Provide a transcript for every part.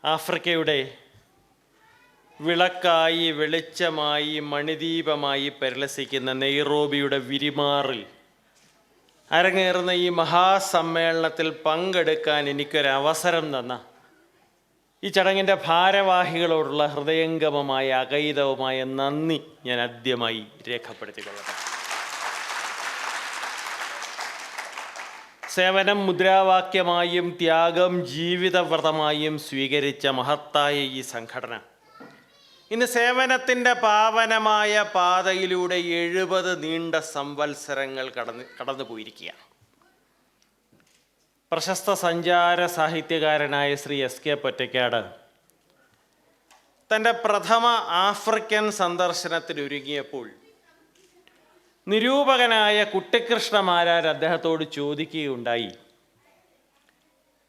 ആഫ്രിക്കയുടെ വിളക്കായി, വെളിച്ചമായി, മണിദീപമായി പരിലസിക്കുന്ന നെയ്റോബിയുടെ വിരിമാറിൽ അരങ്ങേറുന്ന ഈ മഹാസമ്മേളനത്തിൽ പങ്കെടുക്കാൻ എനിക്കൊരവസരം തന്ന ഈ ചടങ്ങിൻ്റെ ഭാരവാഹികളോടുള്ള ഹൃദയംഗമമായ അകൈതവുമായ നന്ദി ഞാൻ ആദ്യമായി രേഖപ്പെടുത്തിക്കൊള്ളട്ടെ. സേവനം മുദ്രാവാക്യമായും ത്യാഗം ജീവിതവ്രതമായും സ്വീകരിച്ച മഹത്തായ ഈ സംഘടന ഇന്ന് സേവനത്തിൻ്റെ പാവനമായ പാതയിലൂടെ 70 നീണ്ട സംവത്സരങ്ങൾ കടന്നു പോയിരിക്കുകയാണ്. പ്രശസ്ത സഞ്ചാര സാഹിത്യകാരനായ ശ്രീ എസ്.കെ. പൊറ്റക്കാട് തൻ്റെ പ്രഥമ ആഫ്രിക്കൻ സന്ദർശനത്തിനൊരുങ്ങിയപ്പോൾ നിരൂപകനായ കുട്ടിക്കൃഷ്ണമാരാർ അദ്ദേഹത്തോട് ചോദിക്കുകയുണ്ടായി,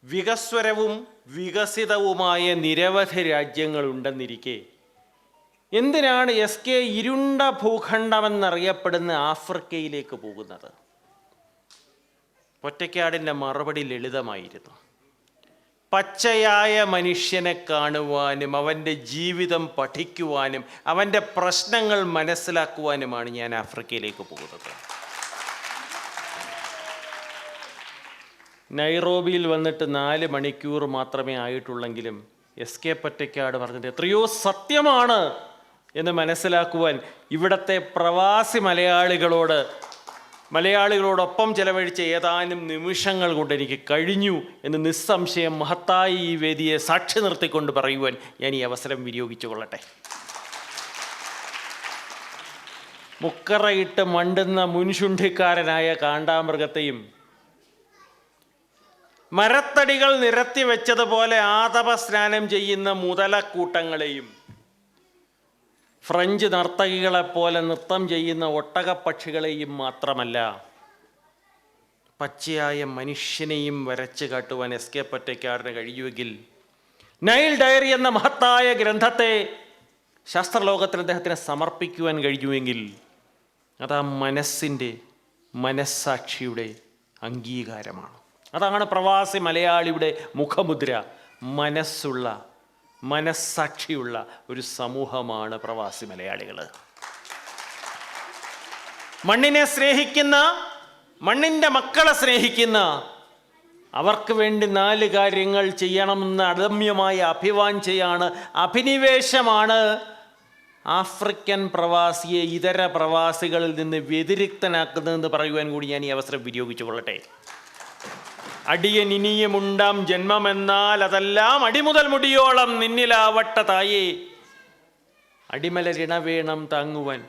വികസ്വരവും വികസിതവുമായ നിരവധി രാജ്യങ്ങളുണ്ടെന്നിരിക്കെ എന്തിനാണ് എസ്.കെ. ഇരുണ്ട ഭൂഖണ്ഡമെന്നറിയപ്പെടുന്ന ആഫ്രിക്കയിലേക്ക് പോകുന്നത്? പൊറ്റക്കാടിൻ്റെ മറുപടി ലളിതമായിരുന്നു. പച്ചയായ മനുഷ്യനെ കാണുവാനും അവൻ്റെ ജീവിതം പഠിക്കുവാനും അവൻ്റെ പ്രശ്നങ്ങൾ മനസ്സിലാക്കുവാനുമാണ് ഞാൻ ആഫ്രിക്കയിലേക്ക് പോകുന്നത്. നൈറോബിയിൽ വന്നിട്ട് 4 മണിക്കൂർ മാത്രമേ ആയിട്ടുള്ളെങ്കിലും എസ്.കെ. പൊറ്റക്കാട് പറഞ്ഞത് എത്രയോ സത്യമാണ് എന്ന് മനസ്സിലാക്കുവാൻ ഇവിടുത്തെ പ്രവാസി മലയാളികളോടൊപ്പം ചെലവഴിച്ച ഏതാനും നിമിഷങ്ങൾ കൊണ്ട് എനിക്ക് കഴിഞ്ഞു എന്ന് നിസ്സംശയം മഹത്തായ ഈ വേദിയെ സാക്ഷി നിർത്തിക്കൊണ്ട് പറയുവാൻ ഞാൻ ഈ അവസരം വിനിയോഗിച്ചു കൊള്ളട്ടെ. മുക്കറയിട്ട് മണ്ടുന്ന മുൻശുണ്ഠിക്കാരനായ കാണ്ടാമൃഗത്തെയും മരത്തടികൾ നിരത്തി വെച്ചതുപോലെ ആതപ സ്നാനം ചെയ്യുന്ന മുതലക്കൂട്ടങ്ങളെയും ഫ്രഞ്ച് നർത്തകികളെപ്പോലെ നൃത്തം ചെയ്യുന്ന ഒട്ടകപ്പക്ഷികളെയും മാത്രമല്ല, പച്ചയായ മനുഷ്യനെയും വരച്ചു കാട്ടുവാൻ എസ്.കെ. പൊറ്റക്കാടിന് കഴിയുമെങ്കിൽ നൈൽ ഡയറി എന്ന മഹത്തായ ഗ്രന്ഥത്തെ ശാസ്ത്രലോകത്തിന് അദ്ദേഹത്തിന് സമർപ്പിക്കുവാൻ കഴിയുമെങ്കിൽ അത് ആ മനസ്സാക്ഷിയുടെ അംഗീകാരമാണ്. അതാണ് പ്രവാസി മലയാളിയുടെ മുഖമുദ്ര. മനസ്സാക്ഷിയുള്ള ഒരു സമൂഹമാണ് പ്രവാസി മലയാളികൾ. മണ്ണിനെ സ്നേഹിക്കുന്ന, മണ്ണിൻ്റെ മക്കളെ സ്നേഹിക്കുന്ന, അവർക്ക് വേണ്ടി 4 കാര്യങ്ങൾ ചെയ്യണമെന്ന അദമ്യമായ അഭിവാഞ്ചയാണ്, അഭിനിവേശമാണ് ആഫ്രിക്കൻ പ്രവാസിയെ ഇതര പ്രവാസികളിൽ നിന്ന് വ്യതിരിക്തനാക്കുന്നതെന്ന് പറയുവാൻ കൂടി ഞാൻ ഈ അവസരം വിനിയോഗിച്ചു കൊള്ളട്ടെ. അടിയൻ ഇനിയുമുണ്ടാം ജന്മമെന്നാൽ അതെല്ലാം അടിമുതൽ മുടിയോളം നിന്നിലാവട്ട തായേ, അടിമലരിണ വേണം താങ്ങുവാൻ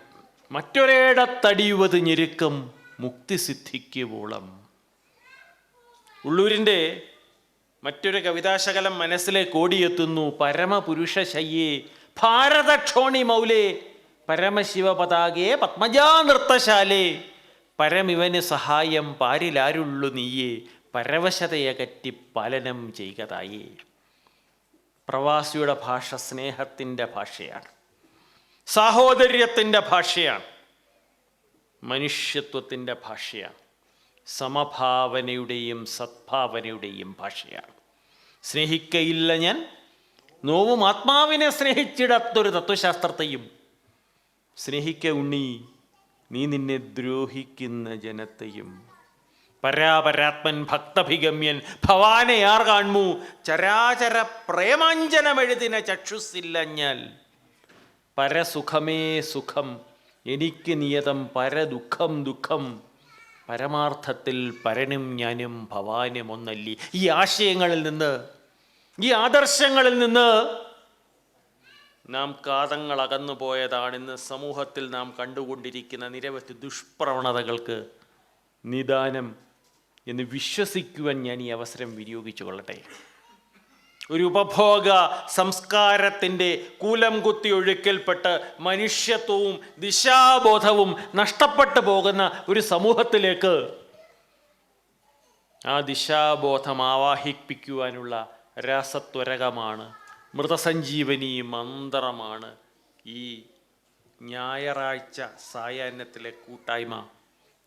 മറ്റൊരേടത്തടിയുവത് ഞെരുക്കം മുക്തി സിദ്ധിക്കുവോളം. ഉള്ളൂരിൻ്റെ മറ്റൊരു കവിതാശകലം മനസ്സിലേക്ക് ഓടിയെത്തുന്നു. പരമപുരുഷശയ്യേ ഭാരതക്ഷോണി മൗലേ പരമശിവ പതാകേ പത്മജാ നൃത്തശാലേ പരമിവന് സഹായം പാരിലാരുള്ളു നീയേ പരവശതയകറ്റി പാലനം ചെയ്തതായേ. പ്രവാസിയുടെ ഭാഷ സ്നേഹത്തിൻ്റെ ഭാഷയാണ്, സാഹോദര്യത്തിൻ്റെ ഭാഷയാണ്, മനുഷ്യത്വത്തിൻ്റെ ഭാഷയാണ്, സമഭാവനയുടെയും സദ്ഭാവനയുടെയും ഭാഷയാണ്. സ്നേഹിക്കയില്ല ഞാൻ നോവും ആത്മാവിനെ സ്നേഹിച്ചിടത്തൊരു തത്വശാസ്ത്രത്തെയും, സ്നേഹിക്ക ഉണ്ണി നീ നിന്നെ ദ്രോഹിക്കുന്ന ജനത്തെയും. പരാപരാത്മൻ ഭക്തഭിഗമ്യൻ ഭവാനെയാർ കാൺമു ചരാചര പ്രേമാഞ്ജനമെഴുതിന ചക്ഷുസില്ലഞ്ഞാൽ. പരസുഖമേ സുഖം എനിക്ക് നിയതം പരദുഃഖം ദുഃഖം പരമാർത്ഥത്തിൽ പരനും ഞാനും ഭവാനും ഒന്നല്ലി. ഈ ആശയങ്ങളിൽ നിന്ന്, ഈ ആദർശങ്ങളിൽ നിന്ന് നാം കാതങ്ങൾ അകന്നു പോയതാണ് ഇന്ന് സമൂഹത്തിൽ നാം കണ്ടുകൊണ്ടിരിക്കുന്ന നിരവധി ദുഷ്പ്രവണതകൾക്ക് നിദാനം എന്ന് വിശ്വസിക്കുവാൻ ഞാൻ ഈ അവസരം വിനിയോഗിച്ചു കൊള്ളട്ടെ. ഒരു ഉപഭോഗ സംസ്കാരത്തിൻ്റെ കൂലം കുത്തി ഒഴുക്കിൽപ്പെട്ട് മനുഷ്യത്വവും ദിശാബോധവും നഷ്ടപ്പെട്ടു പോകുന്ന ഒരു സമൂഹത്തിലേക്ക് ആ ദിശാബോധം ആവാഹിപ്പിക്കുവാനുള്ള രാസത്വരകമാണ്, മൃതസഞ്ജീവനി മന്ത്രമാണ് ഈ ഞായറാഴ്ച സായാഹ്നത്തിലെ കൂട്ടായ്മ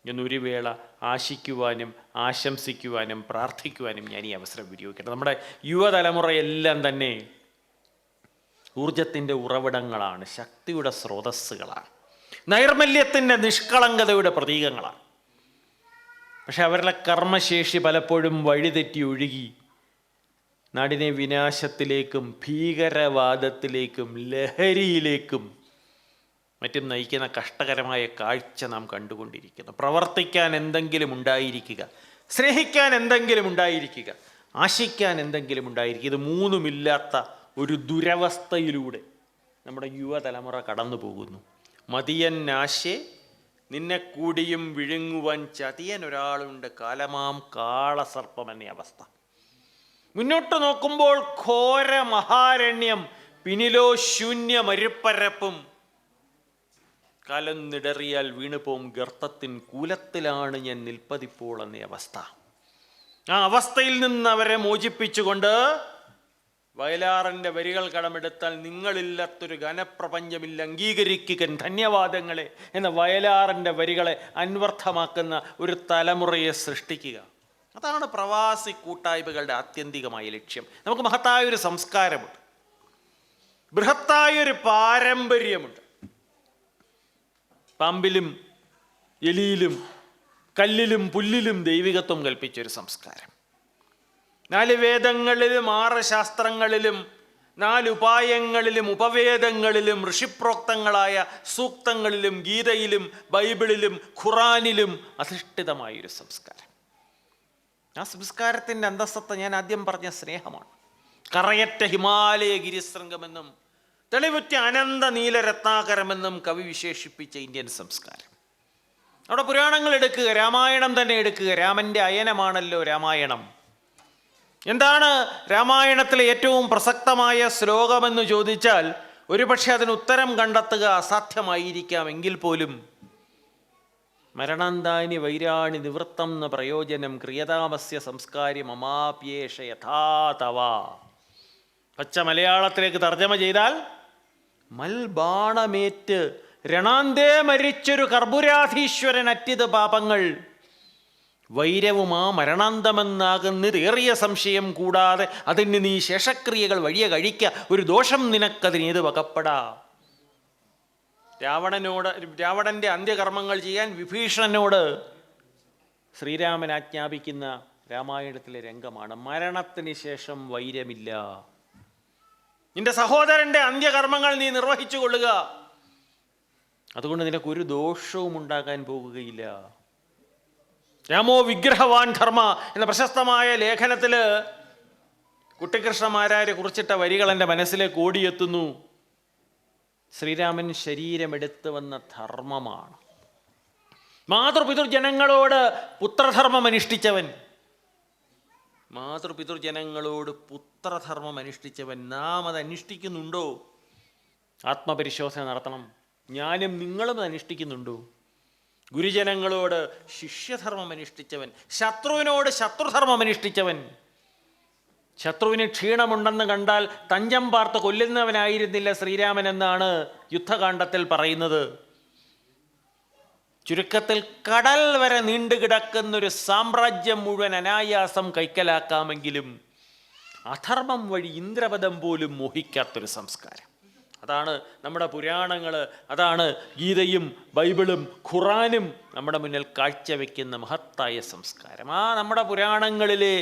എന്നൊരു വേള ആശിക്കുവാനും ആശംസിക്കുവാനും പ്രാർത്ഥിക്കുവാനും ഞാൻ ഈ അവസരം വിനിയോഗിക്കട്ടെ. നമ്മുടെ യുവതലമുറയെല്ലാം തന്നെ ഊർജത്തിൻ്റെ ഉറവിടങ്ങളാണ്, ശക്തിയുടെ സ്രോതസ്സുകളാണ്, നൈർമല്യത്തിൻ്റെ നിഷ്കളങ്കതയുടെ പ്രതീകങ്ങളാണ്. പക്ഷെ അവരുടെ കർമ്മശേഷി പലപ്പോഴും വഴിതെറ്റി ഒഴുകി നാടിനെ വിനാശത്തിലേക്കും ഭീകരവാദത്തിലേക്കും ലഹരിയിലേക്കും മറ്റും നയിക്കുന്ന കഷ്ടകരമായ കാഴ്ച നാം കണ്ടുകൊണ്ടിരിക്കുന്നു. പ്രവർത്തിക്കാൻ എന്തെങ്കിലും ഉണ്ടായിരിക്കുക, സ്നേഹിക്കാൻ എന്തെങ്കിലും ഉണ്ടായിരിക്കുക, ആശിക്കാൻ എന്തെങ്കിലും ഉണ്ടായിരിക്കുക, ഇത് മൂന്നുമില്ലാത്ത ഒരു ദുരവസ്ഥയിലൂടെ നമ്മുടെ യുവതലമുറ കടന്നു പോകുന്നു. മതിയൻ ആശേ നിന്നെ കൂടിയും വിഴുങ്ങുവാൻ ചതിയൻ ഒരാളുണ്ട്, കാലമാം കാളസർപ്പം എന്ന അവസ്ഥ. മുന്നോട്ട് നോക്കുമ്പോൾ ഘോര മഹാരണ്യം, പിന്നിലോ ശൂന്യ മരുപ്പരപ്പും. കാലം നിടറിയാൽ വീണുപോം ഗർത്തത്തിൻ കൂലത്തിലാണ് ഞാൻ നിൽപ്പതിപ്പോൾ എന്ന അവസ്ഥ. ആ അവസ്ഥയിൽ നിന്ന് അവരെ മോചിപ്പിച്ചുകൊണ്ട് വയലാറിൻ്റെ വരികൾ കടമെടുത്താൽ നിങ്ങളില്ലാത്തൊരു ഘനപ്രപഞ്ചമില്ല അംഗീകരിക്കുകൻ ധന്യവാദങ്ങളെ എന്ന വയലാറിൻ്റെ വരികളെ അന്വർത്ഥമാക്കുന്ന ഒരു തലമുറയെ സൃഷ്ടിക്കുക. അതാണ് പ്രവാസി കൂട്ടായ്മകളുടെ ആത്യന്തികമായ ലക്ഷ്യം. നമുക്ക് മഹത്തായൊരു സംസ്കാരമുണ്ട്, ബൃഹത്തായൊരു പാരമ്പര്യമുണ്ട്. പാമ്പിലും എലിയിലും കല്ലിലും പുല്ലിലും ദൈവികത്വം കൽപ്പിച്ചൊരു സംസ്കാരം. 4 വേദങ്ങളിലും 6 ശാസ്ത്രങ്ങളിലും 4 ഉപായങ്ങളിലും ഉപവേദങ്ങളിലും ഋഷിപ്രോക്തങ്ങളായ സൂക്തങ്ങളിലും ഗീതയിലും ബൈബിളിലും ഖുറാനിലും അധിഷ്ഠിതമായൊരു സംസ്കാരം. ആ സംസ്കാരത്തിൻ്റെ അന്തസ്സത്ത ഞാൻ ആദ്യം പറഞ്ഞ സ്നേഹമാണ്. കറയറ്റ ഹിമാലയ ഗിരിശൃംഗമെന്നും തെളിവുറ്റ അനന്ത നീലരത്നാകരമെന്നും കവി വിശേഷിപ്പിച്ച ഇന്ത്യൻ സംസ്കാരം. അവിടെ പുരാണങ്ങൾ എടുക്കുക, രാമായണം തന്നെ എടുക്കുക. രാമൻ്റെ അയനമാണല്ലോ രാമായണം. എന്താണ് രാമായണത്തിലെ ഏറ്റവും പ്രസക്തമായ ശ്ലോകമെന്ന് ചോദിച്ചാൽ ഒരുപക്ഷെ അതിന് ഉത്തരം കണ്ടെത്തുക അസാധ്യമായിരിക്കാം. എങ്കിൽ പോലും മരണാന്താനി വൈരാണി നിവൃത്തം ന പ്രയോജനം ക്രിയതാമസ്യ സംസ്കാരം അമാപ്യേഷ യഥാതവ. പച്ച മലയാളത്തിലേക്ക് തർജ്ജമ ചെയ്താൽ മൽബാണമേറ്റ് രണാന്തേ മരിച്ചൊരു കർപ്പുരാധീശ്വരൻ അറ്റിത് പാപങ്ങൾ വൈരവുമാ മരണാന്തമെന്നാകുന്നതേറിയ സംശയം കൂടാതെ അതിന് നീ ശേഷക്രിയകൾ വഴിയെ കഴിക്ക, ഒരു ദോഷം നിനക്കതിനേത് വകപ്പെടാ. രാവണൻ്റെ അന്ത്യകർമ്മങ്ങൾ ചെയ്യാൻ വിഭീഷണനോട് ശ്രീരാമൻ ആജ്ഞാപിക്കുന്ന രാമായണത്തിലെ രംഗമാണ്. മരണത്തിന് ശേഷം വൈരമില്ല, നിന്റെ സഹോദരൻ്റെ അന്ത്യകർമ്മങ്ങൾ നീ നിർവഹിച്ചു കൊള്ളുക, അതുകൊണ്ട് നിനക്കൊരു ദോഷവും ഉണ്ടാകാൻ പോകുകയില്ല. രാമോ വിഗ്രഹവാൻ ധർമ്മ എന്ന പ്രശസ്തമായ ലേഖനത്തിൽ കുട്ടിക്കൃഷ്ണമാരാരെ കുറിച്ചിട്ട വരികൾ എൻ്റെ മനസ്സിലേക്ക് ഓടിയെത്തുന്നു. ശ്രീരാമൻ ശരീരമെടുത്തു വന്ന ധർമ്മമാണ്. മാതൃപിതൃജനങ്ങളോട് പുത്രധർമ്മം അനുഷ്ഠിച്ചവൻ, മാതൃപിതൃജനങ്ങളോട് പുത്രധർമ്മം അനുഷ്ഠിച്ചവൻ. നാം അത് അനുഷ്ഠിക്കുന്നുണ്ടോ? ആത്മപരിശോധന നടത്തണം. ഞാനും നിങ്ങളും അനുഷ്ഠിക്കുന്നുണ്ടോ? ഗുരുജനങ്ങളോട് ശിഷ്യധർമ്മം അനുഷ്ഠിച്ചവൻ, ശത്രുവിനോട് ശത്രുധർമ്മം അനുഷ്ഠിച്ചവൻ. ശത്രുവിന് ക്ഷീണമുണ്ടെന്ന് കണ്ടാൽ തഞ്ചം പാർത്ത് കൊല്ലുന്നവനായിരുന്നില്ല ശ്രീരാമൻ എന്നാണ് യുദ്ധകാണ്ഡത്തിൽ പറയുന്നത്. ചുരുക്കത്തിൽ കടൽ വരെ നീണ്ടുകിടക്കുന്നൊരു സാമ്രാജ്യം മുഴുവൻ അനായാസം കൈക്കലാക്കാമെങ്കിലും അധർമ്മം വഴി ഇന്ദ്രപദം പോലും മോഹിക്കാത്തൊരു സംസ്കാരം. അതാണ് നമ്മുടെ പുരാണങ്ങൾ, അതാണ് ഗീതയും ബൈബിളും ഖുറാനും നമ്മുടെ മുന്നിൽ കാഴ്ചവെക്കുന്ന മഹത്തായ സംസ്കാരം. ആ നമ്മുടെ പുരാണങ്ങളിലെ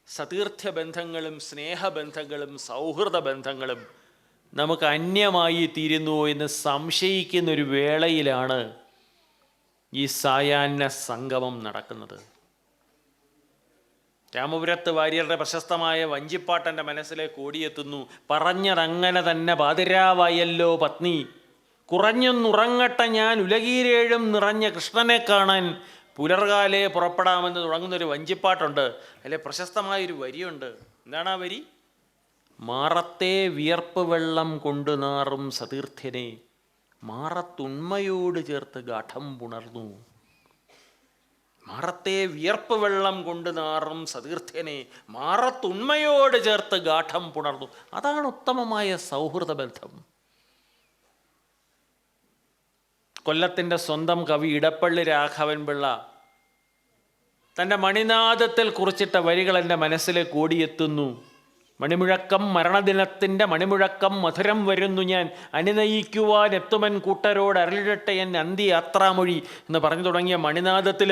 സതീർത്ഥ്യ ബന്ധങ്ങളും സ്നേഹബന്ധങ്ങളും സൗഹൃദ ബന്ധങ്ങളും നമുക്ക് അന്യമായി തീരുന്നുവോ എന്ന് സംശയിക്കുന്നൊരു വേളയിലാണ് ഈ സായാഹ്ന സംഗമം നടക്കുന്നത്. രാമപുരത്ത് വാര്യരുടെ പ്രശസ്തമായ വഞ്ചിപ്പാട്ടെൻ്റെ മനസ്സിലേക്ക് ഓടിയെത്തുന്നു. പറഞ്ഞതങ്ങനെ തന്നെ പാതിരാവായല്ലോ പത്നി, കുറഞ്ഞൊന്നുറങ്ങട്ടെ ഞാൻ ഉലകീരേഴും നിറഞ്ഞ കൃഷ്ണനെ കാണാൻ പുലർകാലേ പുറപ്പെടാമെന്ന് തുടങ്ങുന്നൊരു വഞ്ചിപ്പാട്ടുണ്ട്. അതിലെ പ്രശസ്തമായൊരു വരിയുണ്ട്. എന്താണ് ആ വരി? മാറത്തെ വിയർപ്പ് വെള്ളം കൊണ്ടു നാറും സതീർത്ഥ്യനെ മാറത്തുണ്മയോട് ചേർത്ത് ഗാഠം പുണർന്നു. മാറത്തെ വിയർപ്പ് വെള്ളം കൊണ്ട് നാറും സതീർത്ഥ്യനെ മാറത്തുണ്മയോട് ചേർത്ത് ഗാഠം പുണർന്നു. അതാണ് ഉത്തമമായ സൗഹൃദ ബന്ധം. കൊല്ലത്തിൻ്റെ സ്വന്തം കവി ഇടപ്പള്ളി രാഘവൻ പിള്ള തൻ്റെ മണിനാദത്തിൽ കുറിച്ചിട്ട വരികൾ എൻ്റെ മനസ്സിലേക്ക് ഓടിയെത്തുന്നു. മണിമുഴക്കം മരണദിനത്തിൻ്റെ മണിമുഴക്കം മധുരം വരുന്നു ഞാൻ അനുനയിക്കുവാൻ എത്തുമൻ കൂട്ടരോട് അരുളിടട്ടെ എൻ അന്ത്യയാത്രാമൊഴി എന്ന് പറഞ്ഞു തുടങ്ങിയ മണിനാദത്തിൽ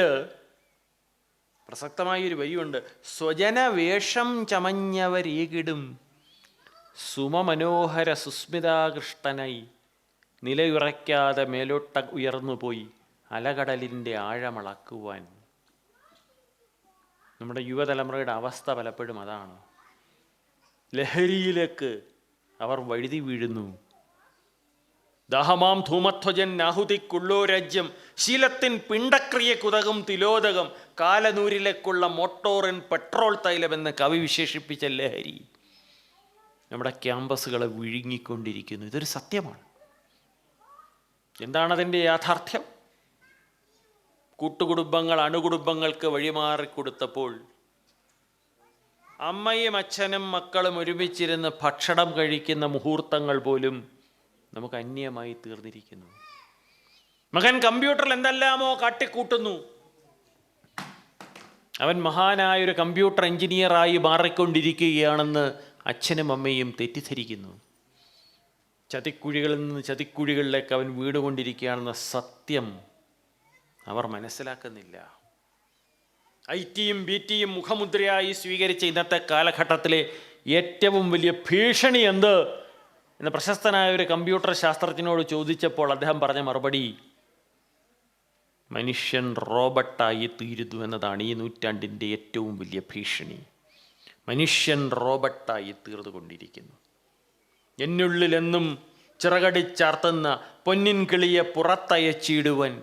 പ്രസക്തമായൊരു വരിയുണ്ട്. സ്വജന വേഷം ചമഞ്ഞവരേകിടും സുമമനോഹര സുസ്മിതാകൃഷ്ടനായി നിലയുറയ്ക്കാതെ മേലോട്ട ഉയർന്നുപോയി അലകടലിൻ്റെ ആഴമളക്കുവാൻ. നമ്മുടെ യുവതലമുറയുടെ അവസ്ഥ പലപ്പോഴും അതാണ്. ലഹരിയിലേക്ക് അവർ വഴുതി വീഴുന്നു. ദാഹമാം ധൂമധ്വജൻ നാഹുതിക്കുള്ളോ രാജ്യം ശീലത്തിൻ പിണ്ടക്രിയക്കുതകും തിലോദകം കാലനൂരിലേക്കുള്ള മോട്ടോറിൻ പെട്രോൾ തൈലമെന്ന് കവി വിശേഷിപ്പിച്ച ലഹരി നമ്മുടെ ക്യാമ്പസുകളെ വിഴുങ്ങിക്കൊണ്ടിരിക്കുന്നു. ഇതൊരു സത്യമാണ്. എന്താണതിൻ്റെ യാഥാർത്ഥ്യം? കൂട്ടുകുടുംബങ്ങൾ അണുകുടുംബങ്ങൾക്ക് വഴിമാറിക്കൊടുത്തപ്പോൾ അമ്മയും അച്ഛനും മക്കളും ഒരുമിച്ചിരുന്ന് ഭക്ഷണം കഴിക്കുന്ന മുഹൂർത്തങ്ങൾ പോലും നമുക്ക് അന്യമായി തീർന്നിരിക്കുന്നു. മകൻ കമ്പ്യൂട്ടറിൽ എന്തെല്ലാമോ കാട്ടിക്കൂട്ടുന്നു. അവൻ മഹാനായൊരു കമ്പ്യൂട്ടർ എഞ്ചിനീയറായി മാറിക്കൊണ്ടിരിക്കുകയാണെന്ന് അച്ഛനും അമ്മയും തെറ്റിദ്ധരിക്കുന്നു. ചതിക്കുഴികളിൽ നിന്ന് ചതിക്കുഴികളിലേക്ക് അവൻ വീടുകൊണ്ടിരിക്കുകയാണെന്ന സത്യം അവർ മനസ്സിലാക്കുന്നില്ല. IT-യും BT-യും മുഖമുദ്രയായി സ്വീകരിച്ച ഇന്നത്തെ കാലഘട്ടത്തിലെ ഏറ്റവും വലിയ ഭീഷണി എന്ത് എന്ന് പ്രശസ്തനായ ഒരു കമ്പ്യൂട്ടർ ശാസ്ത്രജ്ഞനോട് ചോദിച്ചപ്പോൾ അദ്ദേഹം പറഞ്ഞ മറുപടി മനുഷ്യൻ റോബോട്ടായി തീരുന്നു എന്നതാണ് ഈ നൂറ്റാണ്ടിൻ്റെ ഏറ്റവും വലിയ ഭീഷണി. മനുഷ്യൻ റോബോട്ടായി തീർന്നുകൊണ്ടിരിക്കുന്നു. എന്നുള്ളിലെന്നും ചിറകടിച്ചാർത്തുന്ന പൊന്നിൻ കിളിയെ പുറത്തയച്ചിടുവൻ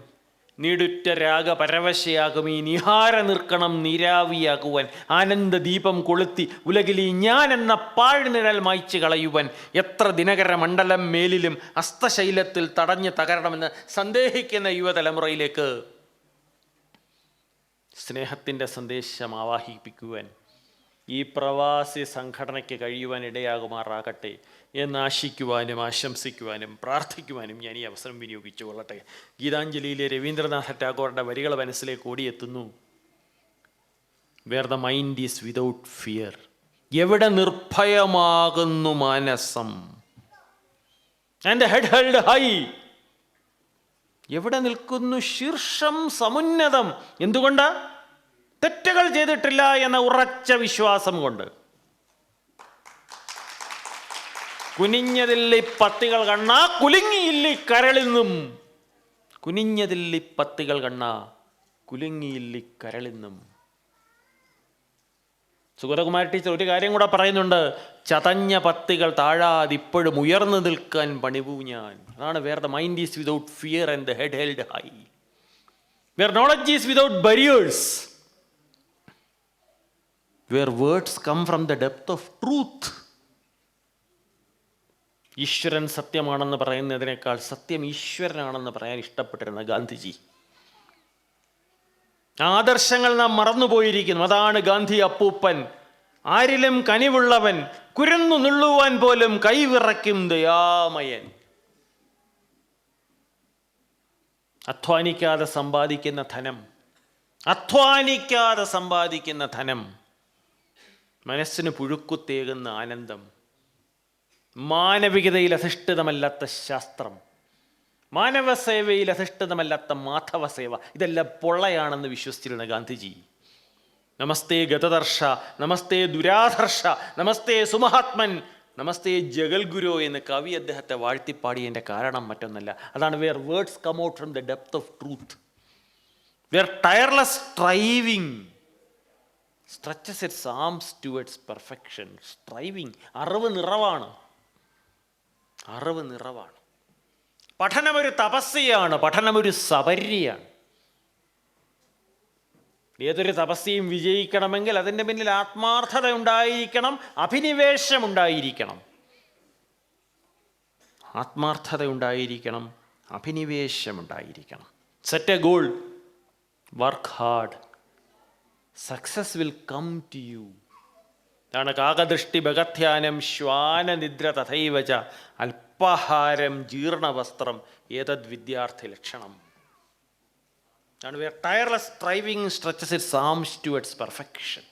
നീടുറ്റ രാഗ പരവശയാകും ഈ നിഹാര നിർക്കണം നീരാവിയാകുവാൻ ആനന്ദദീപം കൊളുത്തി ഉലകിലി ഞാൻ എന്ന പാഴ്നിഴൽ മായ്ച്ചു കളയുവൻ എത്ര ദിനകര മണ്ഡലം മേലിലും അസ്തശൈലത്തിൽ തടഞ്ഞ് തകരണമെന്ന് സന്ദേഹിക്കുന്ന യുവതലമുറയിലേക്ക് സ്നേഹത്തിൻ്റെ സന്ദേശം ആവാഹിപ്പിക്കുവാൻ ഈ പ്രവാസി സംഘടനയ്ക്ക് കഴിയുവാൻ ഇടയാകുമാറാകട്ടെ എന്ന് ആശിക്കുവാനും ആശംസിക്കുവാനും പ്രാർത്ഥിക്കുവാനും ഞാൻ ഈ അവസരം വിനിയോഗിച്ചു കൊള്ളട്ടെ. ഗീതാഞ്ജലിയിലെ രവീന്ദ്രനാഥ ടാഗോറിൻ്റെ വരികൾ മനസ്സിലേക്ക് ഓടിയെത്തുന്നു. Where the mind is without fear, എവിടെ നിർഭയമാകുന്നു മാനസം, ആൻഡ് ഹെഡ് ഹെൽഡ് ഹൈ, എവിടെ നിൽക്കുന്നു ശീർഷം സമുന്നതം. എന്തുകൊണ്ട്? തെറ്റുകൾ ചെയ്തിട്ടില്ല എന്ന ഉറച്ച വിശ്വാസം കൊണ്ട്. കുനിഞ്ഞതില്ലി പത്തികൾ കണ്ണാ കുലുങ്ങിയില്ലി കരളിന്നും, കുനിഞ്ഞതില്ലി പത്തികൾ കണ്ണാ കുലുങ്ങിയില്ലി കരളിന്നും. സുഗതകുമാരി ടീച്ചർ ഒരു കാര്യം കൂടെ പറയുന്നുണ്ട്. ചതഞ്ഞ പത്തികൾ താഴാതിപ്പോഴും ഉയർന്നു നിൽക്കാൻ പണിവൂ ഞാൻ. അതാണ് where the mind is without fear and the head held high, where knowledge is without barriers, where words come from the depth of truth. ഈശ്വരൻ സത്യമാണെന്ന് പറയുന്നതിനേക്കാൾ സത്യം ഈശ്വരനാണെന്ന് പറയാൻ ഇഷ്ടപ്പെട്ടിരുന്ന ഗാന്ധിജി. ആദർശങ്ങൾ നാം മറന്നുപോയിരിക്കുന്നു. അതാണ് ഗാന്ധി അപ്പൂപ്പൻ. ആരിലും കനിവുള്ളവൻ, കുരുന്നു നുള്ളുവാൻ പോലും കൈവിറയ്ക്കും ദയാമയൻ. അധ്വാനിക്കാതെ സമ്പാദിക്കുന്ന ധനം, അധ്വാനിക്കാതെ സമ്പാദിക്കുന്ന ധനം മനസ്സിന് പുഴുക്കുത്തേകുന്ന ആനന്ദം, മാനവികതയിൽ അധിഷ്ഠിതമല്ലാത്ത ശാസ്ത്രം, മാനവസേവയിൽ അധിഷ്ഠിതമല്ലാത്ത മാധവസേവ, ഇതെല്ലാം പൊള്ളയാണെന്ന് വിശ്വസിച്ചിരുന്ന ഗാന്ധിജി നമസ്തേ ഗതദർശ, നമസ്തേ ദുരാധർഷ, നമസ്തേ സുമഹാത്മൻ, നമസ്തേ ജഗൽഗുരു എന്ന് കവി അദ്ദേഹത്തെ വാഴ്ത്തിപ്പാടിയതിൻ്റെ കാരണം മറ്റൊന്നല്ല. അതാണ് where words come out from the depth of truth, where tireless striving stretches its arms towards perfection. Striving, അറിവ് നിറവാണ്, അറിവ് നിറവാണ്. പഠനമൊരു തപസ്യയാണ്, പഠനമൊരു സപര്യയാണ്. ഏതൊരു തപസ്യയും വിജയിക്കണമെങ്കിൽ അതിൻ്റെ പിന്നിൽ ആത്മാർത്ഥത ഉണ്ടായിരിക്കണം, അഭിനിവേശം ഉണ്ടായിരിക്കണം. ആത്മാർത്ഥത ഉണ്ടായിരിക്കണം, അഭിനിവേശം ഉണ്ടായിരിക്കണം. Set a goal, work hard, success will come to you. ഇതാണ് കാകദൃഷ്ടി ഭഗധ്യാനം ശ്വാനനിദ്ര തഥൈവച അല്പാഹാരം ജീർണവസ്ത്രം ഏതദ് വിദ്യാർത്ഥി ലക്ഷണം. ആണ് where tireless striving stretches its arms towards perfection.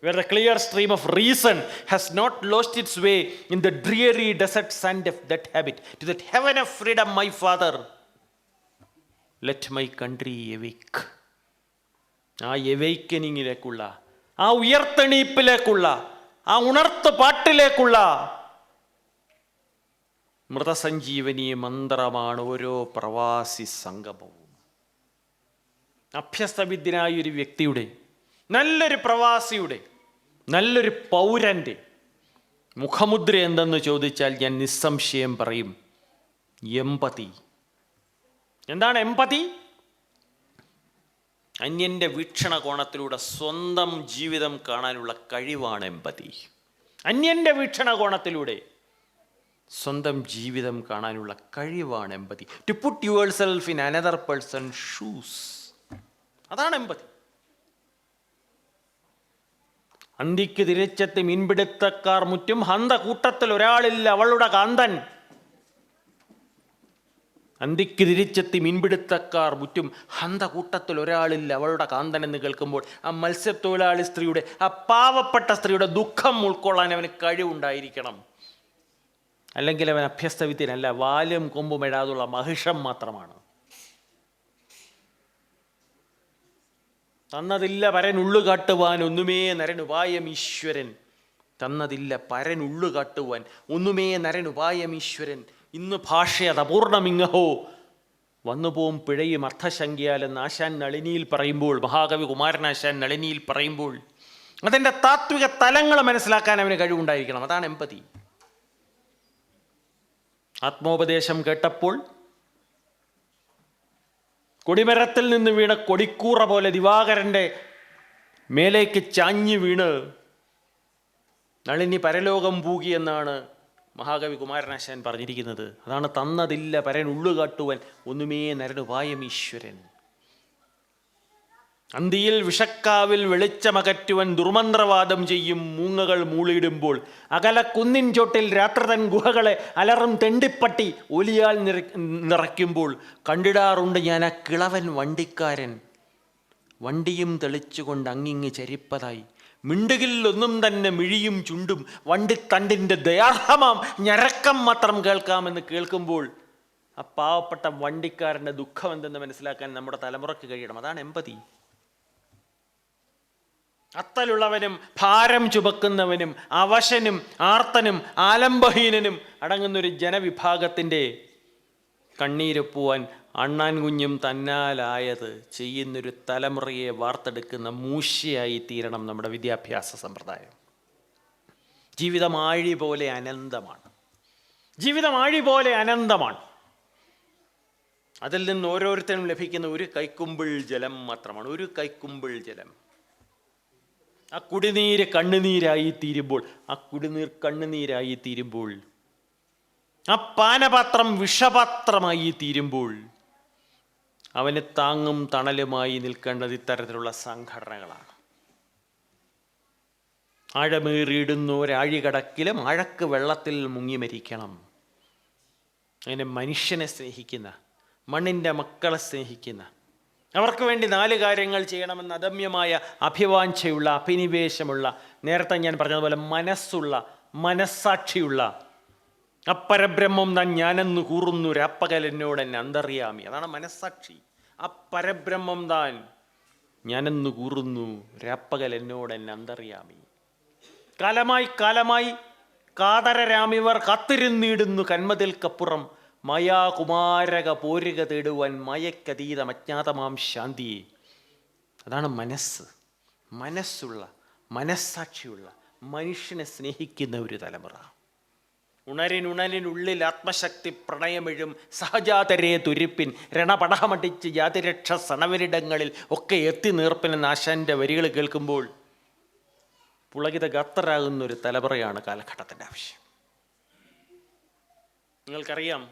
where the clear stream of reason has not lost its way in the dreary desert sand of that habit. To that heaven of freedom, my Father, let my country awake. ആ എവൈക്കനിങ്ങിലേക്കുള്ള, ആ ഉയർത്തെണീപ്പിലേക്കുള്ള, ആ ഉണർത്ത് പാട്ടിലേക്കുള്ള മൃതസഞ്ജീവനി മന്ത്രമാണ് ഓരോ പ്രവാസി സംഗമവും. അഭ്യസ്തവിദ്യനായ ഒരു വ്യക്തിയുടെ, നല്ലൊരു പ്രവാസിയുടെ, നല്ലൊരു പൗരൻ്റെ മുഖമുദ്ര എന്തെന്ന് ചോദിച്ചാൽ ഞാൻ നിസ്സംശയം പറയും എമ്പതി. എന്താണ് എമ്പതി? അന്യൻ്റെ വീക്ഷണകോണത്തിലൂടെ സ്വന്തം ജീവിതം കാണാനുള്ള കഴിവാണ് എമ്പതി. അന്യൻ്റെ വീക്ഷണകോണത്തിലൂടെ സ്വന്തം ജീവിതം കാണാനുള്ള കഴിവാണ് empathy. To put yourself in another person shoes, അതാണ് എമ്പതി. അന്തിക്ക് തിരിച്ചെത്തി മീൻപിടുത്തക്കാർ മുറ്റും, ഹന്ത കൂട്ടത്തിൽ ഒരാളില്ല അവളുടെ കാന്തൻ. അന്തിക്ക് തിരിച്ചെത്തി മീൻപിടുത്തക്കാർ മുറ്റും, ഹന്ത കൂട്ടത്തിൽ ഒരാളില്ല അവളുടെ കാന്തൻ എന്ന് കേൾക്കുമ്പോൾ ആ മത്സ്യത്തൊഴിലാളി സ്ത്രീയുടെ, ആ പാവപ്പെട്ട സ്ത്രീയുടെ ദുഃഖം ഉൾക്കൊള്ളാൻ അവന് കഴിവുണ്ടായിരിക്കണം. അല്ലെങ്കിൽ അവൻ അഭ്യസ്തവിദ്യനല്ല, വാലും കൊമ്പും എഴാതുള്ള മഹിഷം മാത്രമാണ്. തന്നതില്ല പരനുള്ളു കാട്ടുവാൻ ഒന്നുമേ നരനുപായം ഈശ്വരൻ. തന്നതില്ല പരനുള്ളു കാട്ടുവാൻ ഒന്നുമേ നരനുപായം ഈശ്വരൻ. ഇന്ന് ഭാഷയത് അപൂർണമിങ്ങഹോ വന്നുപോകും പിഴയും അർത്ഥശങ്കയാലെന്ന് ആശാൻ നളിനിയിൽ പറയുമ്പോൾ, മഹാകവി കുമാരനാശാൻ നളിനിയിൽ പറയുമ്പോൾ അതിൻ്റെ താത്വിക തലങ്ങൾ മനസ്സിലാക്കാൻ അവന് കഴിവുണ്ടായിരിക്കണം. അതാണ് എമ്പതി. ആത്മോപദേശം കേട്ടപ്പോൾ കൊടിമരത്തിൽ നിന്ന് വീണ കൊടിക്കൂറ പോലെ ദിവാകരൻ്റെ മേലേക്ക് ചാഞ്ഞു വീണ് നളിനി പരലോകം പൂകി എന്നാണ് മഹാകവി കുമാരനാശാൻ പറഞ്ഞിരിക്കുന്നത്. അതാണ് തന്നതില്ല പരനുള്ളു കാട്ടുവാൻ ഒന്നുമേ നരനുപായം ഈശ്വരൻ. അന്തിയിൽ വിഷക്കാവിൽ വെളിച്ചമകറ്റുവൻ ദുർമന്ത്രവാദം ചെയ്യും മൂങ്ങകൾ മൂളിയിടുമ്പോൾ, അകല കുന്നിൻ ചോട്ടിൽ രാത്രതൻ ഗുഹകളെ അലറും തെണ്ടിപ്പട്ടി ഒലിയാൽ നിറയ്ക്കുമ്പോൾ, കണ്ടിടാറുണ്ട് ഞാൻ ആ കിളവൻ വണ്ടിക്കാരൻ വണ്ടിയും തെളിച്ചുകൊണ്ട് അങ്ങിങ്ങ് ചരിപ്പതായി. മിണ്ടുകിൽ ഒന്നും തന്നെ മിഴിയും ചുണ്ടും വണ്ടിത്തണ്ടിൻ്റെ ദയാർഹമാം ഞരക്കം മാത്രം കേൾക്കാമെന്ന് കേൾക്കുമ്പോൾ ആ പാവപ്പെട്ട വണ്ടിക്കാരൻ്റെ ദുഃഖം എന്തെന്ന് മനസ്സിലാക്കാൻ നമ്മുടെ തലമുറയ്ക്ക് കഴിയണം. അതാണ് എമ്പതി. അത്തലുള്ളവനും ഭാരം ചുമക്കുന്നവനും അവശനും ആർത്തനും ആലംബഹീനനും അടങ്ങുന്നൊരു ജനവിഭാഗത്തിൻ്റെ കണ്ണീരൊപ്പുവാൻ അണ്ണാൻ കുഞ്ഞും തന്നാലായത് ചെയ്യുന്നൊരു തലമുറയെ വാർത്തെടുക്കുന്ന മൂശയായി തീരണം നമ്മുടെ വിദ്യാഭ്യാസ സമ്പ്രദായം. ജീവിതം ആഴി പോലെ അനന്തമാണ്. ജീവിതം ആഴി പോലെ അനന്തമാണ്. അതിൽ നിന്ന് ഓരോരുത്തരും ലഭിക്കുന്ന ഒരു കൈക്കുമ്പിൾ ജലം മാത്രമാണ്. ഒരു കൈക്കുമ്പിൾ ജലം. ആ കുടിനീര് കണ്ണുനീരായി തീരുമ്പോൾ, ആ കുടിനീർ കണ്ണുനീരായി തീരുമ്പോൾ, ആ പാനപാത്രം വിഷപാത്രമായി തീരുമ്പോൾ അവന് താങ്ങും തണലുമായി നിൽക്കേണ്ടത് ഇത്തരത്തിലുള്ള സംഘടനകളാണ്. ആഴമേറിയിടുന്ന ഒരാഴികടക്കിലും ആഴക്ക് വെള്ളത്തിൽ മുങ്ങി മരിക്കണം. അങ്ങനെ മനുഷ്യനെ സ്നേഹിക്കുന്ന, മണ്ണിൻ്റെ മക്കളെ സ്നേഹിക്കുന്ന, അവർക്ക് വേണ്ടി 4 കാര്യങ്ങൾ ചെയ്യണമെന്ന് അദമ്യമായ അഭിവാഞ്ചയുള്ള, അഭിനിവേശമുള്ള, നേരത്തെ ഞാൻ പറഞ്ഞതുപോലെ മനസ്സുള്ള, മനസ്സാക്ഷിയുള്ള അപ്പരബ്രഹ്മം താൻ ഞാനെന്ന് കൂറുന്നു രാപ്പകൽ എന്നോട് എന്നെ അന്തറിയാമി. അതാണ് മനസ്സാക്ഷി. അപ്പരബ്രഹ്മം താൻ ഞാനെന്ന് കൂറുന്നു രാപ്പകൽ എന്നോട് എന്നെ അന്തറിയാമി. കാലമായി കാലമായി കാതരരാമിവർ കാത്തിരുന്നിടുന്നു കന്മതിൽക്കപ്പുറം മയാകുമാരക പോരുക തേടുവാൻ മയക്കതീതം അജ്ഞാതമാം ശാന്തിയെ. അതാണ് മനസ്സ്. മനസ്സുള്ള, മനസ്സാക്ഷിയുള്ള, മനുഷ്യനെ സ്നേഹിക്കുന്ന ഒരു തലമുറ. ഉണരിനുള്ളിൽ ആത്മശക്തി പ്രണയമെഴും സഹജാതരെ തുരിപ്പിൻ രണപടഹമടിച്ച് ജാതിരക്ഷ സണവരിടങ്ങളിൽ ഒക്കെ എത്തി നീർപ്പിനെന്ന് ആശാന്റെ വരികൾ കേൾക്കുമ്പോൾ പുളകിത ഗാത്രരാകുന്നൊരു തലമുറയാണ് കാലഘട്ടത്തിൻ്റെ ആവശ്യം. നിങ്ങൾക്കറിയാം,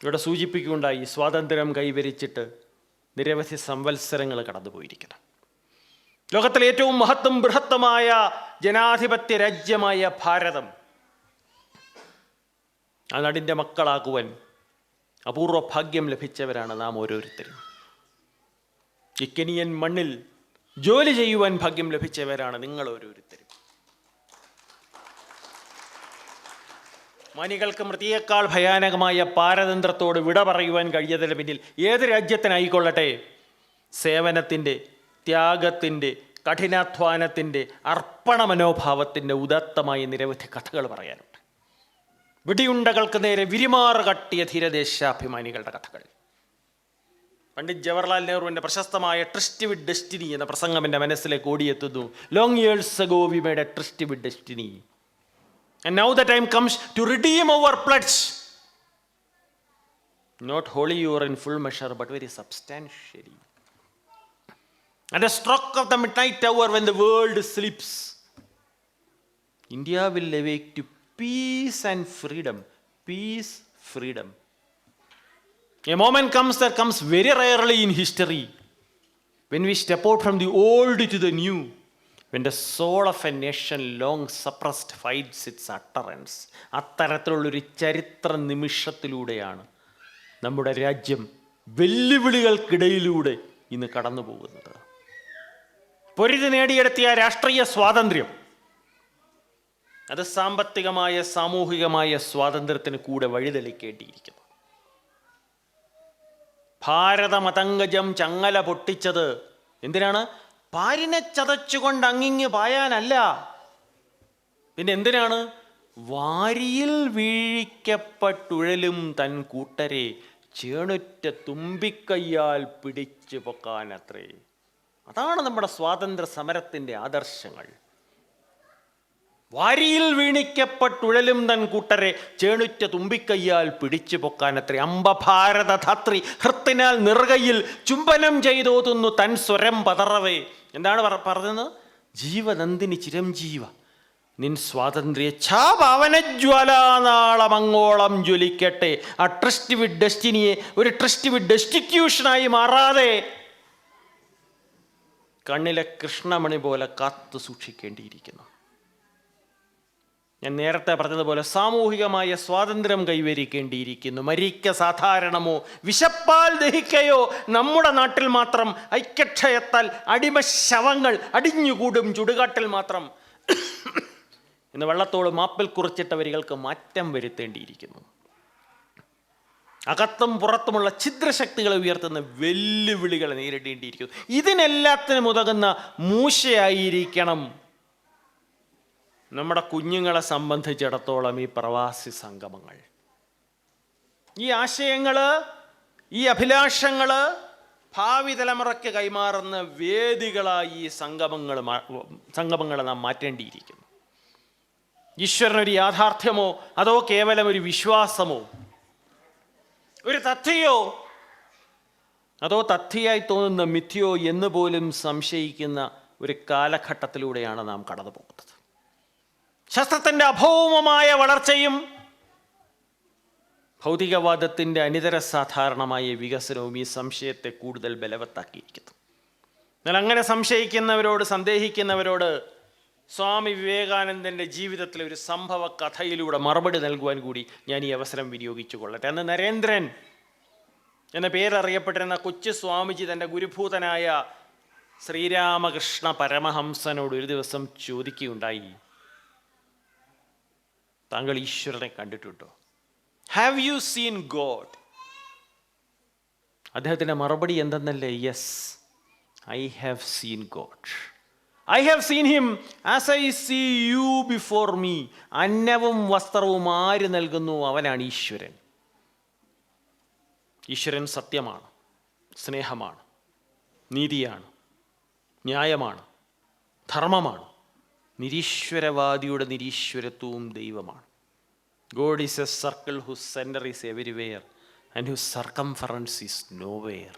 ഇവിടെ സൂചിപ്പിക്കുകയുണ്ടായി, സ്വാതന്ത്ര്യം കൈവരിച്ചിട്ട് നിരവധി സംവത്സരങ്ങൾ കടന്നുപോയിരിക്കണം. ലോകത്തിലെ ഏറ്റവും മഹത്തും ബൃഹത്തമായ ജനാധിപത്യ രാജ്യമായ ഭാരതം, ആ നാടിൻ്റെ മക്കളാകുവാൻ അപൂർവ ഭാഗ്യം ലഭിച്ചവരാണ് നാം ഓരോരുത്തരും. ഈ കെനിയൻ മണ്ണിൽ ജോലി ചെയ്യുവാൻ ഭാഗ്യം ലഭിച്ചവരാണ് നിങ്ങൾ ഓരോരുത്തരും. മാനികൾക്ക് മൃതിയേക്കാൾ ഭയാനകമായ പാരതന്ത്രത്തോട് വിട പറയുവാൻ കഴിയതിന് പിന്നിൽ ഏത് രാജ്യത്തിനായിക്കൊള്ളട്ടെ സേവനത്തിൻ്റെ, ത്യാഗത്തിൻ്റെ, കഠിനാധ്വാനത്തിൻ്റെ, അർപ്പണ മനോഭാവത്തിൻ്റെ ഉദാത്തമായ നിരവധി കഥകൾ പറയാനുണ്ട്. വെടിയുണ്ടകൾക്ക് നേരെ വിരിമാറ് കട്ടിയ ധീരദേശാഭിമാനികളുടെ കഥകൾ. പണ്ഡിറ്റ് ജവഹർലാൽ നെഹ്റുവിൻ്റെ പ്രശസ്തമായ ട്രിസ്റ്റ് വിത്ത് ഡെസ്റ്റിനി എന്ന പ്രസംഗം എൻ്റെ മനസ്സിലേക്ക് ഓടിയെത്തുന്നു. Long years ago we made a tryst with destiny and now the time comes to redeem our pledge, not wholly or in full measure but very substantially. At the stroke of the midnight hour when the world sleeps, India will awake to peace and freedom. Peace, freedom. A moment comes that comes very rarely in history when we step out from the old to the new, when the soul of a nation long suppressed finds its utterance. അത്തരത്തിലുള്ളൊരു ചരിത്ര നിമിഷത്തിലൂടെയാണ് നമ്മുടെ രാജ്യം വെല്ലുവിളികൾക്കിടയിലൂടെ ഇന്ന് കടന്നു പോകുന്നത്. പൊരുതി നേടിയെടുത്തിയ രാഷ്ട്രീയ സ്വാതന്ത്ര്യം അത് സാമ്പത്തികമായ, സാമൂഹികമായ സ്വാതന്ത്ര്യത്തിന് കൂടെ വഴിതെളിക്കേണ്ടിയിരിക്കുന്നു. ഭാരതമതങ്കജം ചങ്ങല പൊട്ടിച്ചത് എന്തിനാണ്? പാരിനെ ചതച്ചുകൊണ്ട് അങ്ങിങ്ങ് പായാനല്ല. പിന്നെ എന്തിനാണ്? വാരിയിൽ വീഴിക്കപ്പെട്ടുഴലും തൻ കൂട്ടരെ ചേണുറ്റ തുമ്പിക്കയ്യാൽ പിടിച്ചു പൊക്കാനത്രേ. അതാണ് നമ്മുടെ സ്വാതന്ത്ര്യ സമരത്തിൻ്റെ ആദർശങ്ങൾ. വാരിയിൽ വീണിക്കപ്പെട്ടുഴലും തൻ കൂട്ടരെ ചേണുറ്റ തുമ്പിക്കയ്യാൽ പിടിച്ചു പൊക്കാനത്രേ. അംബഭാരത ധാത്രി ഹൃത്തിനാൽ നിറുകയിൽ ചുംബനം ചെയ്തോതുന്നു തൻ സ്വരം പതറവേ. എന്താണ് പറഞ്ഞത്? ജീവനന്ദിനി ചിരംജീവ നിൻ സ്വാതന്ത്ര്യ ഛാപവനജ്വാലാനാളമങ്ങോളം ജ്വലിക്കട്ടെ. ആ ട്രസ്റ്റ് വിത്ത് ഡെസ്റ്റിനിയെ ഒരു ട്രസ്റ്റ് വിത്ത് ഡെസ്റ്റിറ്റ്യൂഷനായി മാറാതെ കണ്ണിലെ കൃഷ്ണമണി പോലെ കാത്തു സൂക്ഷിക്കേണ്ടിയിരിക്കുന്നു. ഞാൻ നേരത്തെ പറഞ്ഞതുപോലെ സാമൂഹികമായ സ്വാതന്ത്ര്യം കൈവരിക്കേണ്ടിയിരിക്കുന്നു. മരിക്ക സാധാരണമോ വിശപ്പാൽ ദഹിക്കയോ നമ്മുടെ നാട്ടിൽ മാത്രം ഐക്യക്ഷയത്താൽ അടിമ ശവങ്ങൾ അടിഞ്ഞുകൂടും ചുടുകാട്ടിൽ മാത്രം ഇന്ന് വെള്ളത്തോട് മാപ്പിൽ കുറിച്ചിട്ട വരികൾക്ക് മാറ്റം വരുത്തേണ്ടിയിരിക്കുന്നു. അകത്തും പുറത്തുമുള്ള ഛിദ്രശക്തികളെ ഉയർത്തുന്ന വെല്ലുവിളികളെ നേരിടേണ്ടിയിരിക്കുന്നു. ഇതിനെല്ലാത്തിനും ഉതകുന്ന മൂശയായിരിക്കണം നമ്മുടെ കുഞ്ഞുങ്ങളെ സംബന്ധിച്ചിടത്തോളം ഈ പ്രവാസി സംഗമങ്ങൾ. ഈ ആശയങ്ങൾ, ഈ അഭിലാഷങ്ങൾ ഭാവി തലമുറയ്ക്ക് കൈമാറുന്ന വേദികളായി ഈ സംഗമങ്ങൾ നാം മാറ്റേണ്ടിയിരിക്കുന്നു. ഈശ്വരനൊരു യാഥാർത്ഥ്യമോ അതോ കേവലം ഒരു വിശ്വാസമോ, ഒരു തഥ്യയോ അതോ തഥ്യയായി തോന്നുന്ന മിഥ്യയോ എന്ന് പോലും സംശയിക്കുന്ന ഒരു കാലഘട്ടത്തിലൂടെയാണ് നാം കടന്നു പോകുന്നത്. ശാസ്ത്രത്തിൻ്റെ അഭൗമമായ വളർച്ചയും ഭൗതികവാദത്തിൻ്റെ അനിതര സാധാരണമായ വികസനവും ഈ സംശയത്തെ കൂടുതൽ ബലവത്താക്കിയിരിക്കുന്നു. എന്നാൽ അങ്ങനെ സംശയിക്കുന്നവരോട്, സന്ദേഹിക്കുന്നവരോട് സ്വാമി വിവേകാനന്ദൻ്റെ ജീവിതത്തിലെ ഒരു സംഭവ കഥയിലൂടെ മറുപടി നൽകുവാൻ കൂടി ഞാൻ ഈ അവസരം വിനിയോഗിച്ചു കൊള്ളട്ടെ. അന്ന് നരേന്ദ്രൻ എന്ന പേരറിയപ്പെട്ടിരുന്ന കൊച്ചു സ്വാമിജി തൻ്റെ ഗുരുഭൂതനായ ശ്രീരാമകൃഷ്ണ പരമഹംസനോട് ഒരു ദിവസം ചോദിക്കുകയുണ്ടായി, താങ്കൾ ഈശ്വരനെ കണ്ടിട്ടുണ്ടോ? Have you seen God? അദ്ദേഹത്തിൻ്റെ മറുപടി എന്തെന്നല്ലേ? Yes, I have seen God. I have seen him as I see you before me. അന്നവും വസ്ത്രവും ആര് നൽകുന്നു അവനാണ് ഈശ്വരൻ. ഈശ്വരൻ സത്യമാണ്, സ്നേഹമാണ്, നീതിയാണ്, ന്യായമാണ്, ധർമ്മമാണ്. നിരീശ്വരവാദിയുടെ നിരീശ്വരത്വവും ദൈവമാണ്. God is A circle who's centre is everywhere and who's circumference is nowhere.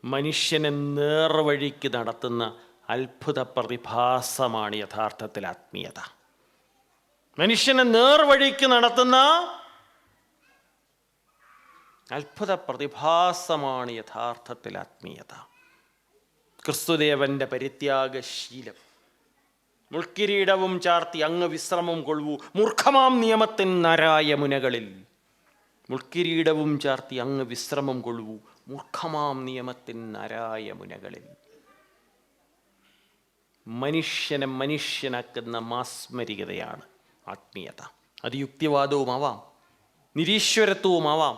മനുഷ്യനെ നേർവഴിക്ക് നടത്തുന്ന അത്ഭുത പ്രതിഭാസമാണ് യഥാർത്ഥത്തിൽ ആത്മീയത. മനുഷ്യനെ നേർവഴിക്ക് നടത്തുന്ന അത്ഭുത പ്രതിഭാസമാണ് യഥാർത്ഥത്തിൽ ആത്മീയത. ക്രിസ്തുദേവന്റെ പരിത്യാഗശീലം. മുൾക്കിരീടവും ചാർത്തി അങ്ങ് വിശ്രമം കൊള്ളൂ മൂർഖമാം നിയമത്തിൻ നരായ മുനകളിൽ. മുൾക്കിരീടവും ചാർത്തി അങ്ങ് വിശ്രമം കൊള്ളൂ മൂർഖമാം നിയമത്തിൻ നരായ മുനകളിൽ. മനുഷ്യനെ മനുഷ്യനാക്കുന്ന മാസ്മരികതയാണ് ആത്മീയത. അത് യുക്തിവാദവുമാവാം, നിരീശ്വരത്വവുമാവാം.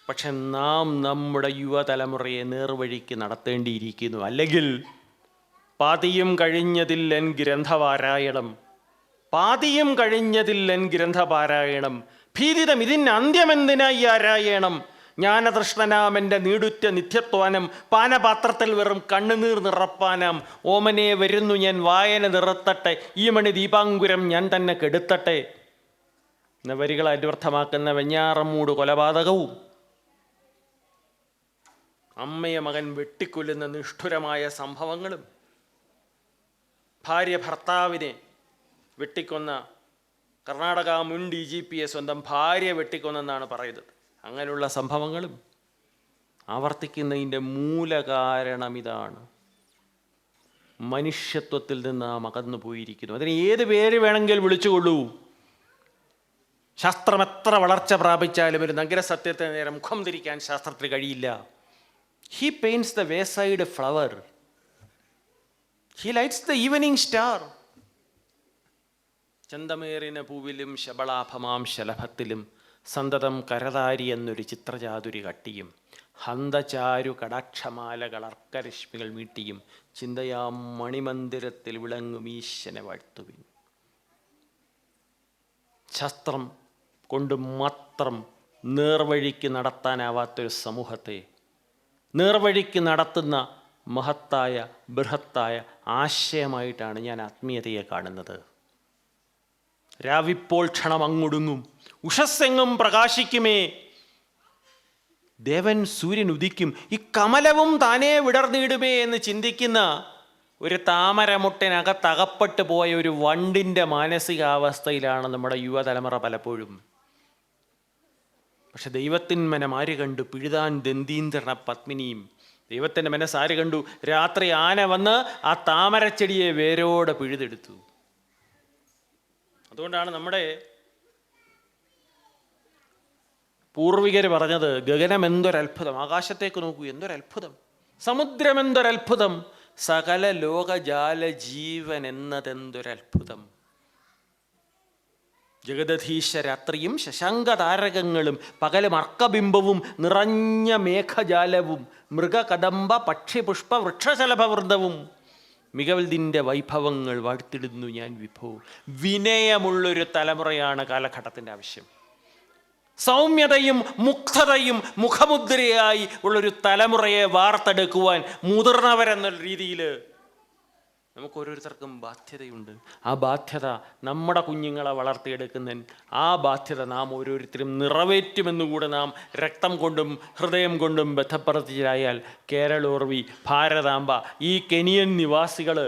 പക്ഷെ നാം നമ്മുടെ യുവതലമുറയെ നേർവഴിക്ക് നടത്തേണ്ടിയിരിക്കുന്നു. അല്ലെങ്കിൽ പാതിയും കഴിഞ്ഞതിൽ എൻ ഗ്രന്ഥപാരായണം, പാതിയും കഴിഞ്ഞതിൽ എൻ ഗ്രന്ഥപാരായണം, ഭീതിതം ഇതിന് അന്ത്യമെന്തിനായി ആരായണം, ജ്ഞാനതൃഷ്ണനാമെൻ്റെ നീടുറ്റ നിത്യത്വാനം, പാനപാത്രത്തിൽ വെറും കണ്ണുനീർ നിറപ്പാനാം, ഓമനെ വരുന്നു ഞാൻ വായന നിറത്തട്ടെ, ഈ മണി ദീപാങ്കുരം ഞാൻ തന്നെ കെടുത്തട്ടെ എന്ന വരികൾ അന്വർത്ഥമാക്കുന്ന വെഞ്ഞാറമ്മൂട് കൊലപാതകവും, അമ്മയെ മകൻ വെട്ടിക്കൊല്ലുന്ന നിഷ്ഠുരമായ സംഭവങ്ങളും, ഭാര്യ ഭർത്താവിനെ വെട്ടിക്കൊന്ന കർണാടക മുൻ DGPയെ സ്വന്തം ഭാര്യ വെട്ടിക്കൊന്നെന്നാണ് പറയുന്നത്. അങ്ങനെയുള്ള സംഭവങ്ങളും ആവർത്തിക്കുന്നതിൻ്റെ മൂലകാരണം ഇതാണ്. മനുഷ്യത്വത്തിൽ നിന്ന് നാം അകന്നു പോയിരിക്കുന്നു. അതിന് ഏത് പേര് വേണമെങ്കിൽ വിളിച്ചുകൊള്ളൂ. ശാസ്ത്രം എത്ര വളർച്ച പ്രാപിച്ചാലും ഒരു നഗരസത്യത്തെ നേരെ മുഖം തിരിക്കാൻ ശാസ്ത്രത്തിന് കഴിയില്ല. He paints the wayside flower. He lights the evening star. ചന്തമേറിന പൂവിലും ശബളാഭമാം ശലഭത്തിലും സന്തതം കരതാരി എന്നൊരു ചിത്രചാതുരി കട്ടിയും ഹന്തചാരു കടാക്ഷമാലകളർക്കരശ്മികൾ മീട്ടിയും ചിന്തയാം മണിമന്ദിരത്തിൽ വിളങ്ങും ഈശനെ വാഴ്ത്തുവിൻ. ശാസ്ത്രം കൊണ്ട് മാത്രം നേർവഴിക്ക് നടത്താനാവാത്തൊരു സമൂഹത്തെ നേർവഴിക്ക് നടത്തുന്ന മഹത്തായ ബൃഹത്തായ ആശയമായിട്ടാണ് ഞാൻ ആത്മീയതയെ കാണുന്നത്. രാവിപ്പോൾ ക്ഷണം അങ്ങൊടുങ്ങും, ഉഷസ്സെങ്ങും പ്രകാശിക്കുമേ, ദേവൻ സൂര്യൻ ഉദിക്കും, ഈ കമലവും താനേ വിടർന്നിടുമേ എന്ന് ചിന്തിക്കുന്ന ഒരു താമരമുട്ടിനകത്തകപ്പെട്ടു പോയ ഒരു വണ്ടിൻ്റെ മാനസികാവസ്ഥയിലാണ് നമ്മുടെ യുവതലമുറ പലപ്പോഴും. പക്ഷെ ദൈവത്തിൻ ആര് കണ്ടു പിഴുതാൻ ദന്തീന്ദ്രണ പത്മിനിയും, ദൈവത്തിൻ്റെ മനസ്സാര് കണ്ടു, രാത്രി ആന വന്ന് ആ താമരച്ചെടിയെ വേരോടെ പിഴുതെടുത്തു. അതുകൊണ്ടാണ് നമ്മുടെ പൂർവികർ പറഞ്ഞത്, ഗഗനം എന്തൊരത്ഭുതം, ആകാശത്തേക്ക് നോക്കൂ എന്തൊരത്ഭുതം, സമുദ്രം എന്തൊരത്ഭുതം, സകല ലോകജാല ജീവൻ എന്നതെന്തൊരത്ഭുതം. ജഗദധീശ രാത്രിയും ശശാങ്കതാരകങ്ങളും പകലും അർക്കബിംബവും നിറഞ്ഞ മേഘജാലവും മൃഗകദംബ പക്ഷിപുഷ്പ വൃക്ഷശലഭവൃന്ദവും മികവൽതിൻ്റെ വൈഭവങ്ങൾ വാഴ്ത്തിടുന്നു ഞാൻ വിഭോ. വിനയമുള്ളൊരു തലമുറയാണ് കാലഘട്ടത്തിൻ്റെ ആവശ്യം. സൗമ്യതയും മുക്തതയും മുഖമുദ്രയായി ഉള്ളൊരു തലമുറയെ വാർത്തെടുക്കുവാൻ മുതിർന്നവരെന്ന രീതിയിൽ നമുക്ക് ഓരോരുത്തർക്കും ബാധ്യതയുണ്ട്. ആ ബാധ്യത നമ്മുടെ കുഞ്ഞുങ്ങളെ വളർത്തിയെടുക്കുന്നതിന് ആ ബാധ്യത നാം ഓരോരുത്തരും നിറവേറ്റുമെന്നുകൂടെ നാം രക്തം കൊണ്ടും ഹൃദയം കൊണ്ടും ബന്ധപ്പെടുത്തിയാൽ കേരളോർവി, ഭാരതാംബ, ഈ കെനിയൻ നിവാസികൾ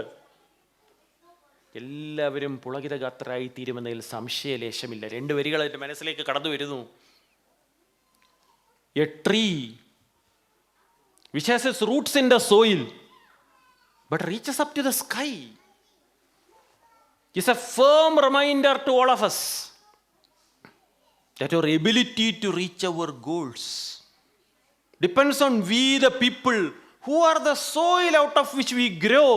എല്ലാവരും പുളകിതഗാത്രരായി തീരുമെന്നതിൽ സംശയലേശമില്ല. 2 വരികൾ എൻ്റെ മനസ്സിലേക്ക് കടന്നു വരുന്നു. A tree which has its roots in the soil but reaches up to the sky is a firm reminder to all of us that our ability to reach our goals depends on we the people who are the soil out of which we grow,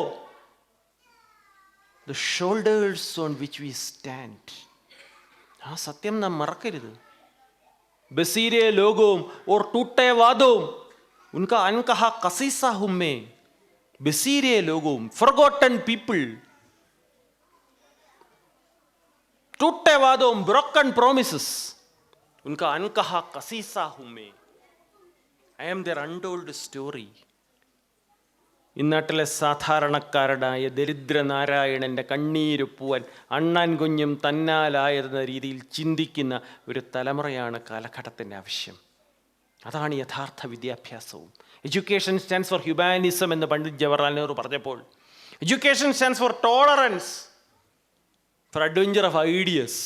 the shoulders on which we stand. ആ സത്യം നാം മറക്കരുത്. ബസീരെ ലോകവും or ടൂട്ടേ വാദവും ഉൻകാ അൻകഹ കസീസ ഹുമ്മേ. ബസീരെ ലോകവും, forgotten people, ടൂട്ടേ വാദവും, broken promises, ഉൻകാ അൻകഹ കസീസ ഹുമ്മേ. I am their untold story. ഇന്നാട്ടിലെ സാധാരണക്കാരനായ ദരിദ്രനാരായണൻ്റെ കണ്ണീരൊപ്പുവാൻ അണ്ണാൻ കുഞ്ഞും തന്നാലായെന്ന രീതിയിൽ ചിന്തിക്കുന്ന ഒരു തലമുറയാണ് കാലഘട്ടത്തിൻ്റെ ആവശ്യം. അതാണ് യഥാർത്ഥ വിദ്യാഭ്യാസവും. എഡ്യൂക്കേഷൻ സ്റ്റാൻഡ്സ് ഫോർ ഹ്യൂമാനിസം എന്ന് പണ്ഡിറ്റ് ജവഹർലാൽ നെഹ്റു പറഞ്ഞപ്പോൾ, education stands for tolerance, for adventure of ideas,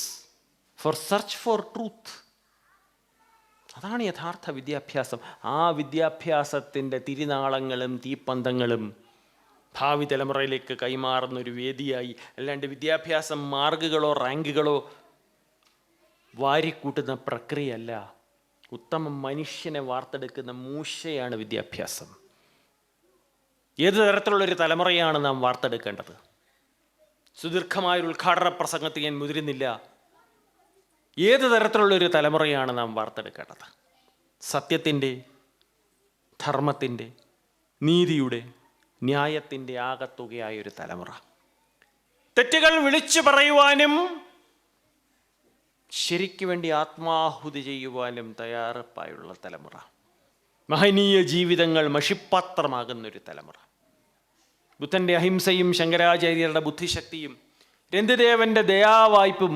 for search for truth. അതാണ് യഥാർത്ഥ വിദ്യാഭ്യാസം. ആ വിദ്യാഭ്യാസത്തിൻ്റെ തിരുനാളങ്ങളും തീപ്പന്തങ്ങളും ഭാവി തലമുറയിലേക്ക് കൈമാറുന്ന ഒരു വേദിയായി, അല്ലാണ്ട് വിദ്യാഭ്യാസം മാർക്കുകളോ റാങ്കുകളോ വാരിക്കൂട്ടുന്ന പ്രക്രിയയല്ല. ഉത്തമ മനുഷ്യനെ വാർത്തെടുക്കുന്ന മൂശയാണ് വിദ്യാഭ്യാസം. ഏത് തരത്തിലുള്ളൊരു തലമുറയാണ് നാം വാർത്തെടുക്കേണ്ടത്? സുദീർഘമായൊരു ഉദ്ഘാടന പ്രസംഗത്തിൽ ഞാൻ മുതിരുന്നില്ല. ഏത് തരത്തിലുള്ളൊരു തലമുറയാണ് നാം വാർത്തെടുക്കേണ്ടത്? സത്യത്തിൻ്റെ, ധർമ്മത്തിൻ്റെ, നീതിയുടെ, ന്യായത്തിൻ്റെ ആകത്തുകയായൊരു തലമുറ. തെറ്റുകൾ വിളിച്ചു പറയുവാനും ശരിക്കു വേണ്ടി ആത്മാഹുതി ചെയ്യുവാനും തയ്യാറെടുപ്പായുള്ള തലമുറ. മഹനീയ ജീവിതങ്ങൾ മഷിപ്പാത്രമാകുന്നൊരു തലമുറ. ബുദ്ധൻ്റെ അഹിംസയും ശങ്കരാചാര്യരുടെ ബുദ്ധിശക്തിയും രന്തിദേവൻ്റെ ദയാവായ്പും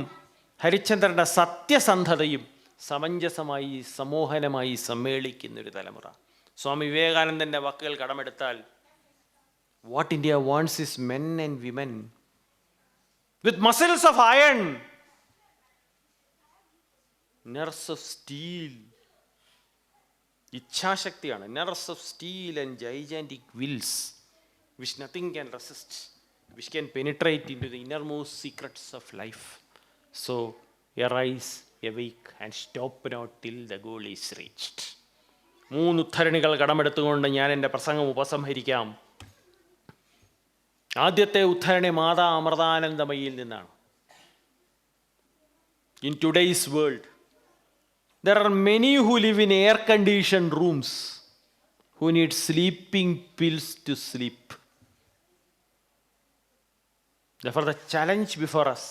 ഹരിശ്ചന്ദ്രൻ്റെ സത്യസന്ധതയും സമഞ്ജസമായി സമോഹനമായി സമ്മേളിക്കുന്നൊരു തലമുറ. സ്വാമി വിവേകാനന്ദൻ്റെ വാക്കുകൾ കടമെടുത്താൽ, what India wants is men and women with muscles of iron, nerves of steel. ഇച്ഛാശക്തിയാണ്. nerves of steel and gigantic wills which nothing can resist, which can penetrate into the innermost secrets of life. So arise, awake and stop not till the goal is reached. 3 ഉദ്ധരണികൾ കടമെടുത്തുകൊണ്ട് ഞാൻ എൻ്റെ പ്രസംഗം ഉപസംഹരിക്കാം. ആദ്യത്തെ ഉദ്ധരണി മാതാ അമൃതാനന്ദമയിയിൽ നിന്നാണ്. In today's world, there are many who live in air-conditioned rooms, who need sleeping pills to sleep. Therefore, the challenge before us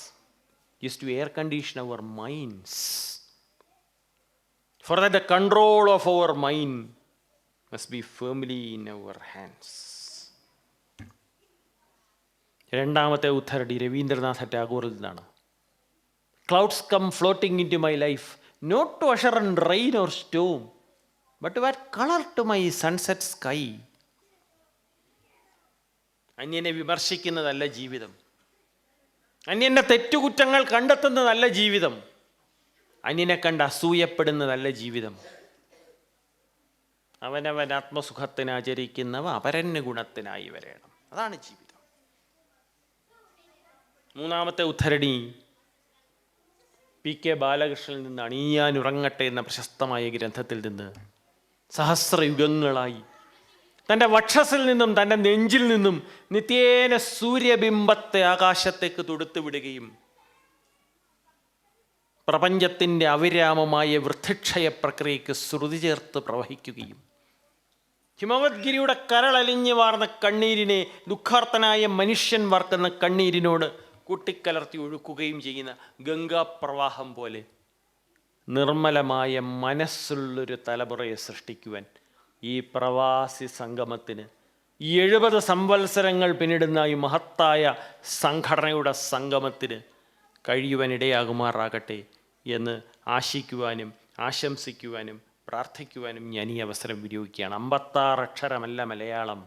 is to air-condition our minds. For that, the control of our mind must be firmly in our hands. രണ്ടാമത്തെ ഉദ്ധരണി രവീന്ദ്രനാഥ ടാഗോറിൽ നിന്നാണ്. Clouds come floating into my life, not to usher in rain or storm, but to add color to my sunset sky. അന്യനെ വിമർശിക്കുന്നതല്ല ജീവിതം. അന്യൻ്റെ തെറ്റുകുറ്റങ്ങൾ കണ്ടെത്തുന്നതല്ല ജീവിതം. അന്യനെ കണ്ട് അസൂയപ്പെടുന്നതല്ല ജീവിതം. അവനവൻ ആത്മസുഖത്തിന് ആചരിക്കുന്നവ അപരന് ഗുണത്തിനായി വരേണം. അതാണ് ജീവിതം. മൂന്നാമത്തെ ഉദ്ധരണി PK ബാലകൃഷ്ണനിൽ നിന്ന് അണിയാനുറങ്ങട്ടെ എന്ന പ്രശസ്തമായ ഗ്രന്ഥത്തിൽ നിന്ന്. സഹസ്രയുഗങ്ങളായി തൻ്റെ വക്ഷസിൽ നിന്നും തൻ്റെ നെഞ്ചിൽ നിന്നും നിത്യേന സൂര്യബിംബത്തെ ആകാശത്തേക്ക് തൊടുത്തുവിടുകയും പ്രപഞ്ചത്തിൻ്റെ അവിരാമമായ വൃദ്ധിക്ഷയ പ്രക്രിയയ്ക്ക് ശ്രുതി ചേർത്ത് പ്രവഹിക്കുകയും ഹിമവദ്ഗിരിയുടെ കരളലിഞ്ഞു വാർന്ന കണ്ണീരിനെ ദുഃഖാർത്തനായ മനുഷ്യൻ വാർക്കുന്ന കണ്ണീരിനോട് കൂട്ടിക്കലർത്തി ഒഴുക്കുകയും ചെയ്യുന്ന ഗംഗാപ്രവാഹം പോലെ നിർമ്മലമായ മനസ്സുള്ളൊരു തലമുറയെ സൃഷ്ടിക്കുവാൻ ഈ പ്രവാസി സംഗമത്തിന്, ഈ 70 സംവത്സരങ്ങൾ പിന്നിടുന്ന ഈ മഹത്തായ സംഘടനയുടെ സംഗമത്തിന് കഴിയുവാനിടയാകുമാറാകട്ടെ എന്ന് ആശിക്കുവാനും ആശംസിക്കുവാനും പ്രാർത്ഥിക്കുവാനും ഞാൻ ഈ അവസരം വിനിയോഗിക്കുകയാണ്. 56 അക്ഷരമല്ല മലയാളം,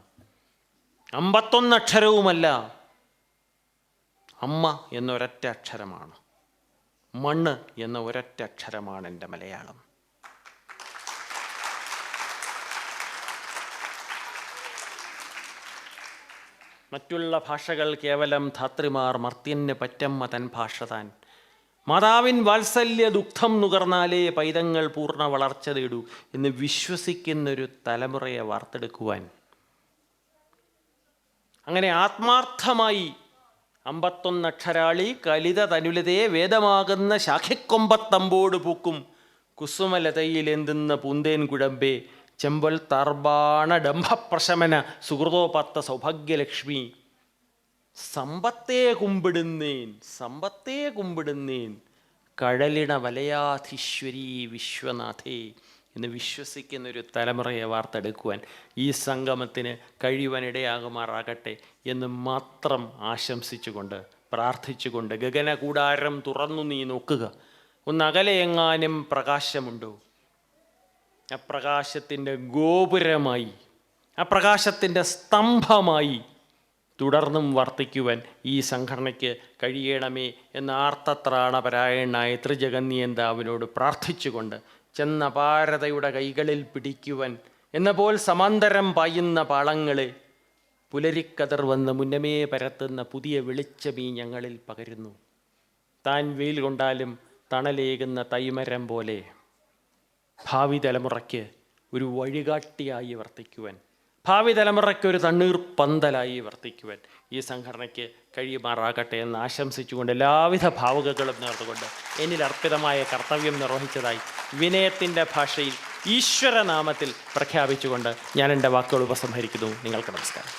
51 അക്ഷരവുമല്ല. അമ്മ എന്നൊരൊറ്റ അക്ഷരമാണ്, മണ്ണ് എന്ന ഒരൊറ്റ അക്ഷരമാണ് എൻ്റെ മലയാളം. മറ്റുള്ള ഭാഷകൾ കേവലം ധാത്രിമാർ, മർത്യന് പറ്റമ്മ തൻ ഭാഷ താൻ. മാതാവിൻ വാത്സല്യ ദുഃഖം നുകർന്നാലേ പൈതങ്ങൾ പൂർണ്ണ വളർച്ച നേടൂ എന്ന് വിശ്വസിക്കുന്നൊരു തലമുറയെ വാർത്തെടുക്കുവാൻ, അങ്ങനെ ആത്മാർത്ഥമായി 51 അക്ഷരാളി കലിത തനുലതേ വേദമാകുന്ന ശാഖിക്കൊമ്പത്തമ്പോട് പൂക്കും കുസുമലതയിലെന്തുന്ന പൂന്തേൻ കുഴമ്പേ ചെമ്പൽ തർബാണ ഡംഭപ്രശമന സുഹൃതോപത്ത സൗഭാഗ്യലക്ഷ്മി. സമ്പത്തേ കുമ്പിടുന്നേൻ കഴലിണ വലയാധീശ്വരീ വിശ്വനാഥേ എന്ന് വിശ്വസിക്കുന്നൊരു തലമുറയെ വാർത്തെടുക്കുവാൻ ഈ സംഗമത്തിന് കഴിയുവാനിടയാകുമാറാകട്ടെ എന്ന് മാത്രം ആശംസിച്ചുകൊണ്ട് പ്രാർത്ഥിച്ചുകൊണ്ട്, ഗഗനകൂടാരം തുറന്നു നീ നോക്കുക, ഒന്നകലെയെങ്ങാനും പ്രകാശമുണ്ടോ? ആ പ്രകാശത്തിൻ്റെ ഗോപുരമായി, ആ പ്രകാശത്തിൻ്റെ സ്തംഭമായി തുടർന്നും വർത്തിക്കുവാൻ ഈ സംഘടനയ്ക്ക് കഴിയണമേ എന്ന ആർത്തത്രാണപരായണനായ ത്രിജഗന്നിയന്താവിനോട് പ്രാർത്ഥിച്ചുകൊണ്ട്, ചെന്ന പാരതയുടെ കൈകളിൽ പിടിക്കുവാൻ എന്നപ്പോൾ സമാന്തരം പായുന്ന പാളങ്ങളെ പുലരിക്കതിർ വന്ന് മുന്നമേ പരത്തുന്ന പുതിയ വെളിച്ചമീ ഞങ്ങളിൽ പകരുന്നു. താൻ വെയിൽ കൊണ്ടാലും തണലേകുന്ന തൈമരം പോലെ ഭാവി തലമുറയ്ക്ക് ഒരു വഴികാട്ടിയായി വർത്തിക്കുവാൻ ഭാവി തലമുറയ്ക്കൊരു തണ്ണീർ പന്തലായി വർത്തിക്കുവാൻ ഈ സംഘടനയ്ക്ക് കഴിയുമാറാകട്ടെ എന്ന് ആശംസിച്ചുകൊണ്ട് എല്ലാവിധ ഭാവുകങ്ങളും നേർന്നുകൊണ്ട് എന്നിൽ അർപ്പിതമായ കർത്തവ്യം നിർവഹിച്ചതായി വിനയത്തിൻ്റെ ഭാഷയിൽ ഈശ്വരനാമത്തിൽ പ്രഖ്യാപിച്ചുകൊണ്ട് ഞാൻ എൻ്റെ വാക്കുകൾ ഉപസംഹരിക്കുന്നു. നിങ്ങൾക്ക് നമസ്കാരം.